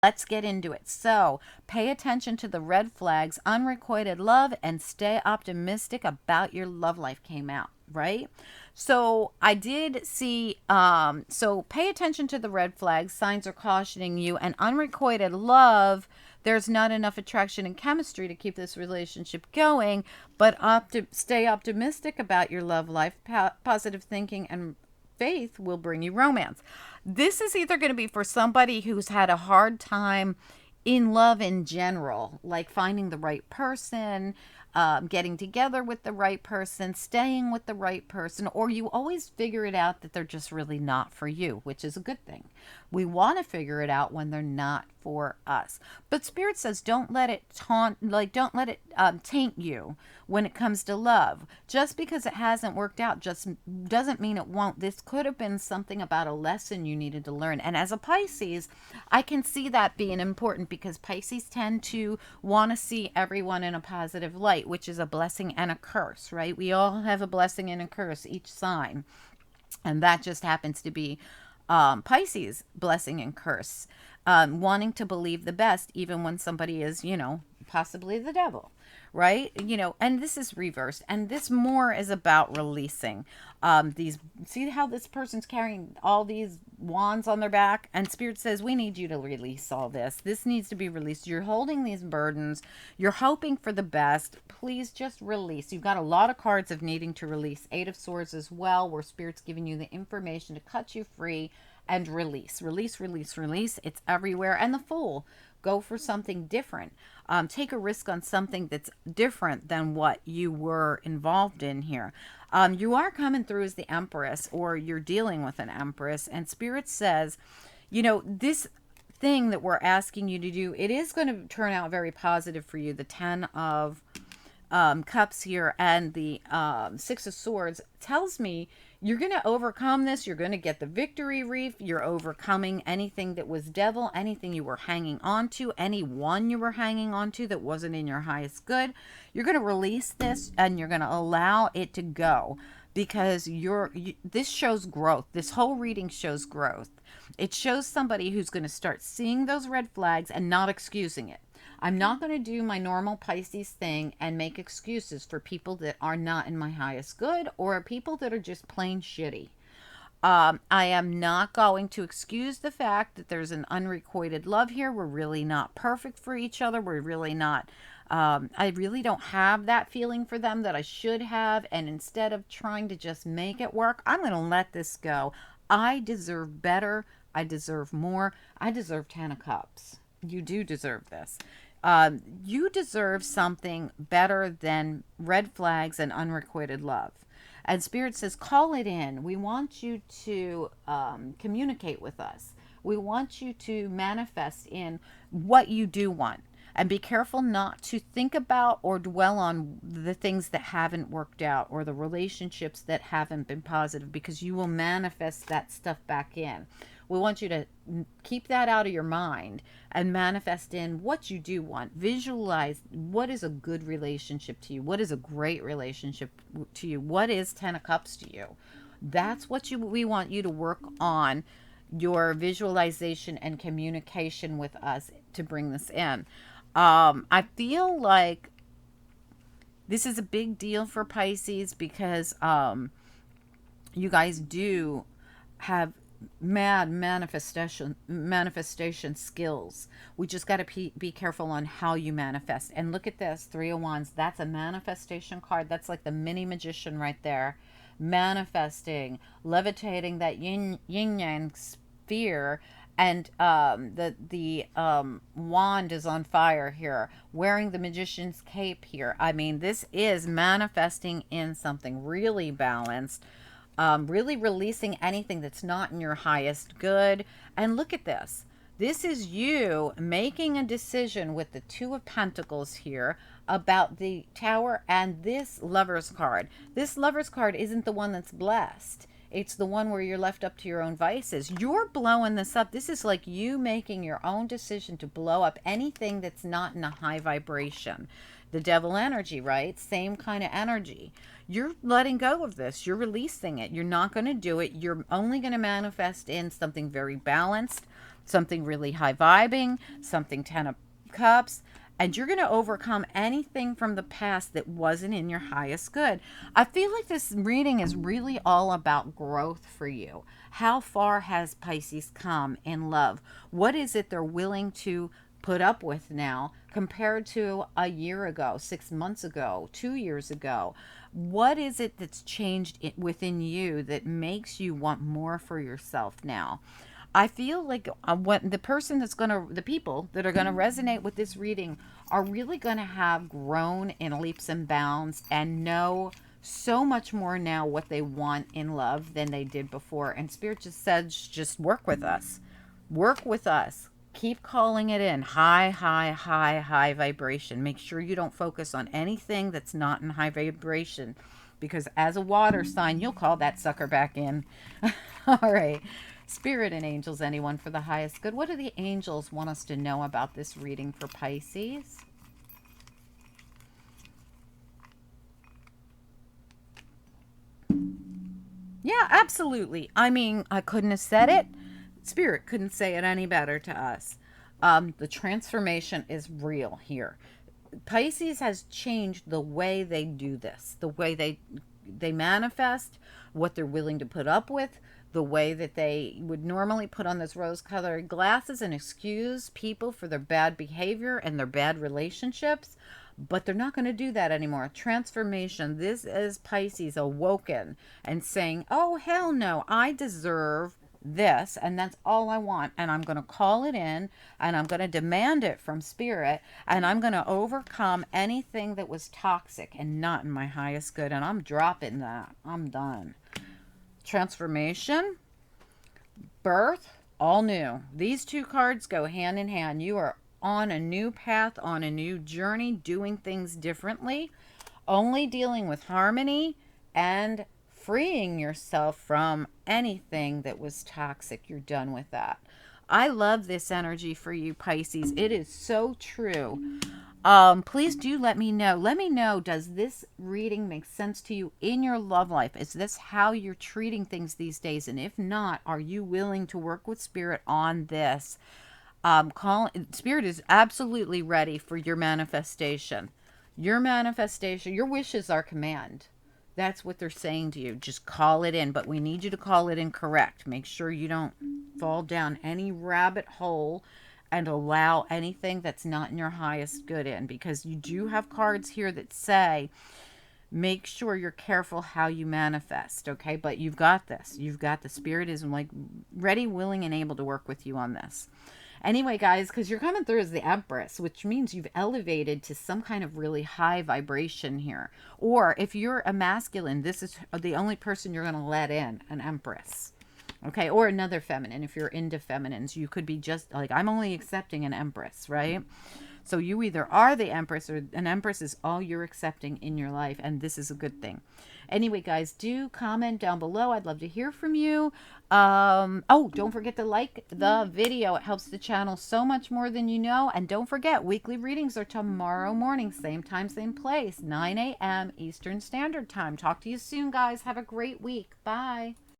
Let's get into it. So, pay attention to the red flags, unrequited love, and stay optimistic about your love life came out, right? So, I did see, so pay attention to the red flags, signs are cautioning you, and unrequited love. There's not enough attraction and chemistry to keep this relationship going, but stay optimistic about your love life. Positive thinking and faith will bring you romance. This is either going to be for somebody who's had a hard time in love in general, like finding the right person, getting together with the right person, staying with the right person, or you always figure it out that they're just really not for you, which is a good thing. We want to figure it out when they're not for us. But Spirit says don't let it don't let it taint you when it comes to love. Just because it hasn't worked out just doesn't mean it won't. This could have been something about a lesson you needed to learn. And as a Pisces, I can see that being important because Pisces tend to want to see everyone in a positive light, which is a blessing and a curse, right? We all have a blessing and a curse, each sign. And that just happens to be Pisces blessing and curse, wanting to believe the best, even when somebody is, possibly the devil, right? And this is reversed. And this more is about releasing see how this person's carrying all these wands on their back, and Spirit says we need you to release all this needs to be released. You're holding these burdens, you're hoping for the best. Please just release. You've got a lot of cards of needing to release. Eight of Swords as well, where Spirit's giving you the information to cut you free and release. It's everywhere. And the Fool, go for something different. Take a risk on something that's different than what you were involved in here. You are coming through as the Empress, or you're dealing with an Empress, and Spirit says, this thing that we're asking you to do, it is going to turn out very positive for you. The 10 of Cups here and the 6 of Swords tells me you're going to overcome this. You're going to get the victory wreath. You're overcoming anything that was devil, anything you were hanging on to, anyone you were hanging on to that wasn't in your highest good. You're going to release this and you're going to allow it to go, because this shows growth. This whole reading shows growth. It shows somebody who's going to start seeing those red flags and not excusing it. I'm not going to do my normal Pisces thing and make excuses for people that are not in my highest good, or people that are just plain shitty. I am not going to excuse the fact that there's an unrequited love here. We're really not perfect for each other. We're really not. I really don't have that feeling for them that I should have. And instead of trying to just make it work, I'm going to let this go. I deserve better. I deserve more. I deserve 10 of Cups. You do deserve this. You deserve something better than red flags and unrequited love. And Spirit says, call it in. We want you to communicate with us. We want you to manifest in what you do want. And be careful not to think about or dwell on the things that haven't worked out, or the relationships that haven't been positive, because you will manifest that stuff back in. We want you to keep that out of your mind and manifest in what you do want. Visualize what is a good relationship to you. What is a great relationship to you? What is 10 of Cups to you? That's what we want you to work on, your visualization and communication with us, to bring this in. I feel like this is a big deal for Pisces, because you guys do have mad manifestation skills. We just got to be careful on how you manifest. And look at this, 3 of Wands. That's a manifestation card. That's like the mini magician right there, manifesting, levitating that yin yang sphere. And the wand is on fire here, wearing the magician's cape here. I mean, this is manifesting in something really balanced. Really releasing anything that's not in your highest good. And look at this. This is you making a decision with the 2 of Pentacles here about the Tower and this Lover's card. This Lover's card isn't the one that's blessed. It's the one where you're left up to your own vices. You're blowing this up. This is like you making your own decision to blow up anything that's not in a high vibration. The devil energy, right? Same kind of energy. You're letting go of this. You're releasing it. You're not going to do it. You're only going to manifest in something very balanced, something really high vibing, something 10 of cups, and you're going to overcome anything from the past that wasn't in your highest good. I feel like this reading is really all about growth for you. How far has Pisces come in love? What is it they're willing to put up with now compared to a year ago, 6 months ago, 2 years ago? What is it that's changed within you that makes you want more for yourself now? I feel like what the person that's going to, the people that are going to resonate with this reading are really going to have grown in leaps and bounds and know so much more now what they want in love than they did before. And Spirit just says, just work with us. Work with us. Keep calling it in. High, high, high, high vibration. Make sure you don't focus on anything that's not in high vibration, because as a water sign, you'll call that sucker back in. All right. Spirit and angels, anyone for the highest good. What do the angels want us to know about this reading for Pisces? Yeah, absolutely. I mean, I couldn't have said it. Spirit couldn't say it any better to us. The transformation is real here. Pisces has changed the way they do this, the way they manifest, what they're willing to put up with, the way that they would normally put on those rose-colored glasses and excuse people for their bad behavior and their bad relationships. But they're not going to do that anymore. Transformation. This is Pisces awoken and saying, oh, hell no, I deserve this, and that's all I want, and I'm going to call it in, and I'm going to demand it from Spirit, and I'm going to overcome anything that was toxic and not in my highest good, and I'm dropping that. I'm done. Transformation, birth, all new. These two cards go hand in hand. You are on a new path, on a new journey, doing things differently, only dealing with harmony and freeing yourself from anything that was toxic. You're done with that. I love this energy for you, Pisces. It is so true. Please do let me know. Let me know, does this reading make sense to you in your love life? Is this how you're treating things these days? And if not, are you willing to work with Spirit on this? Spirit is absolutely ready for your manifestation. Your manifestation, your wishes are command. That's what they're saying to you. Just call it in, but we need you to call it in correct. Make sure you don't fall down any rabbit hole and allow anything that's not in your highest good in, because you do have cards here that say make sure you're careful how you manifest, okay? But you've got this. You've got the Spirit is like ready, willing, and able to work with you on this. Anyway, guys, because you're coming through as the Empress, which means you've elevated to some kind of really high vibration here. Or if you're a masculine, this is the only person you're going to let in, an Empress. Okay, or another feminine. If you're into feminines, you could be just like, I'm only accepting an Empress, right? So you either are the Empress, or an Empress is all you're accepting in your life, and this is a good thing. Anyway, guys, do comment down below. I'd love to hear from you. Oh, don't forget to like the video. It helps the channel so much more than you know. And don't forget, weekly readings are tomorrow morning, same time, same place, 9 a.m. Eastern Standard Time. Talk to you soon, guys. Have a great week. Bye.